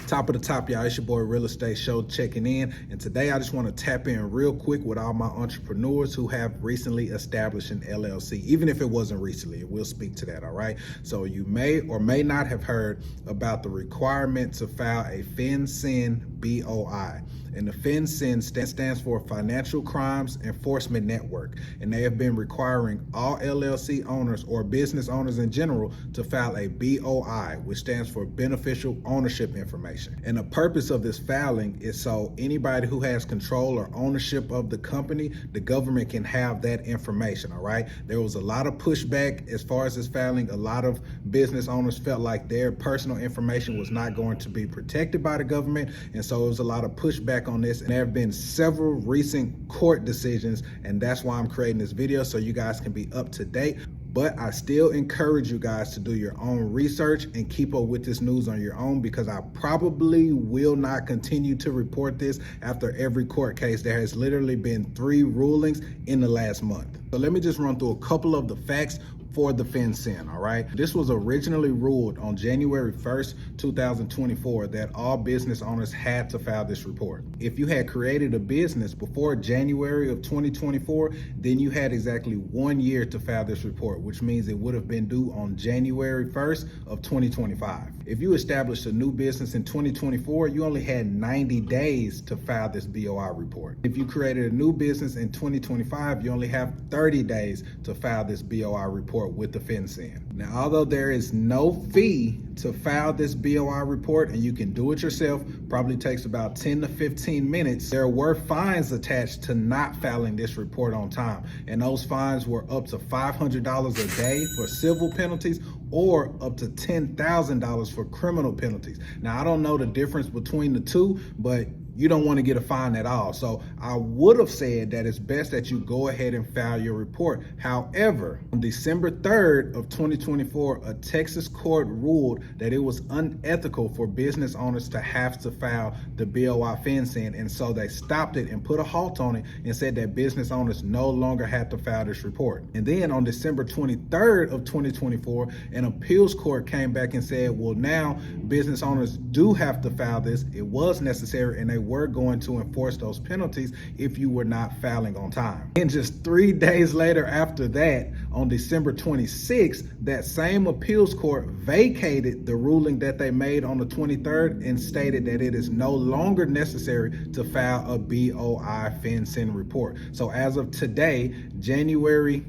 Top of the top, y'all, it's your boy Real Estate Show checking in. And today I just want to tap in real quick with all my entrepreneurs who have recently established an LLC. Even if it wasn't recently, we'll speak to that, all right? So you may or may not have heard about the requirement to file a Fincen BOI. And the Fincen stands for Financial Crimes Enforcement Network. And they have been requiring all LLC owners or business owners in general to file a BOI, which stands for Beneficial Ownership Information. And the purpose of this filing is so anybody who has control or ownership of the company, the government can have that information, all right? There was a lot of pushback as far as this filing. A lot of business owners felt like their personal information was not going to be protected by the government. And so there was a lot of pushback on this, and there have been several recent court decisions, and that's why I'm creating this video, so you guys can be up to date. But I still encourage you guys to do your own research and keep up with this news on your own, because I probably will not continue to report this after every court case. There has literally been 3 rulings in the last month. So let me just run through a couple of the facts for the Fincen, all right? This was originally ruled on January 1st, 2024, that all business owners had to file this report. If you had created a business before January of 2024, then you had exactly 1 year to file this report, which means it would have been due on January 1st of 2025. If you established a new business in 2024, you only had 90 days to file this BOI report. If you created a new business in 2025, you only have 30 days to file this BOI report with the Fincen. Now, although there is no fee to file this BOI report, and you can do it yourself, probably takes about 10 to 15 minutes, there were fines attached to not filing this report on time. And those fines were up to $500 a day for civil penalties or up to $10,000 for criminal penalties. Now, I don't know the difference between the two, but you don't want to get a fine at all. So I would have said that it's best that you go ahead and file your report. However, on December 3rd of 2024, a Texas court ruled that it was unethical for business owners to have to file the BOI Fincen, and so they stopped it and put a halt on it and said that business owners no longer had to file this report. And then on December 23rd of 2024, an appeals court came back and said, well, now business owners do have to file this. It was necessary, and they were going to enforce those penalties if you were not filing on time. And just 3 days later after that, on December 26th, that same appeals court vacated the ruling that they made on the 23rd and stated that it is no longer necessary to file a BOI Fincen report. So as of today, January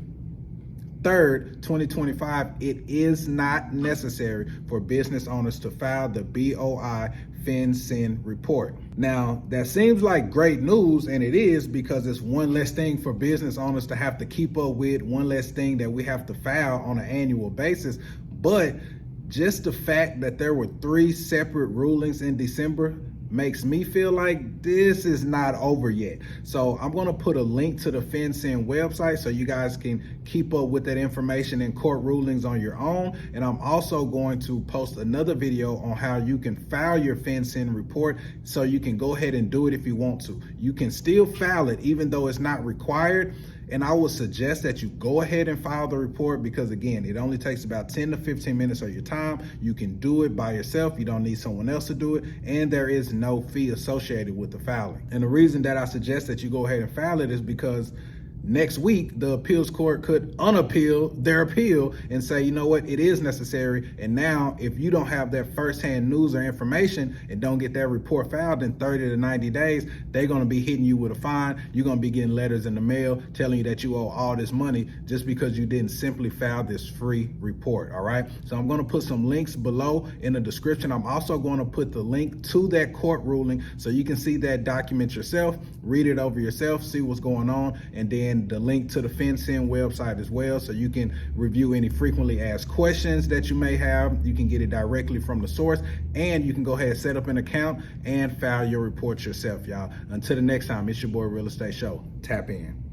3rd, 2025, it is not necessary for business owners to file the BOI Fincen report. Now, that seems like great news, and it is, because it's one less thing for business owners to have to keep up with, one less thing that we have to file on an annual basis. But just the fact that there were 3 separate rulings in December makes me feel like this is not over yet. So I'm going to put a link to the Fincen website so you guys can keep up with that information and court rulings on your own. And I'm also going to post another video on how you can file your Fincen report, so you can go ahead and do it if you want to. You can still file it even though it's not required. And I would suggest that you go ahead and file the report, because again, it only takes about 10 to 15 minutes of your time. You can do it by yourself. You don't need someone else to do it. And there is no fee associated with the filing. And the reason that I suggest that you go ahead and file it is because next week, the appeals court could unappeal their appeal and say, you know what, it is necessary. And now, if you don't have that firsthand news or information and don't get that report filed in 30 to 90 days, they're going to be hitting you with a fine. You're going to be getting letters in the mail telling you that you owe all this money just because you didn't simply file this free report, all right? So I'm going to put some links below in the description. I'm also going to put the link to that court ruling so you can see that document yourself, read it over yourself, see what's going on, and then the link to the Fincen website as well, so you can review any frequently asked questions that you may have. You can get it directly from the source, and you can go ahead and set up an account and file your reports yourself, y'all. Until the next time, it's your boy Real Estate Show. Tap in.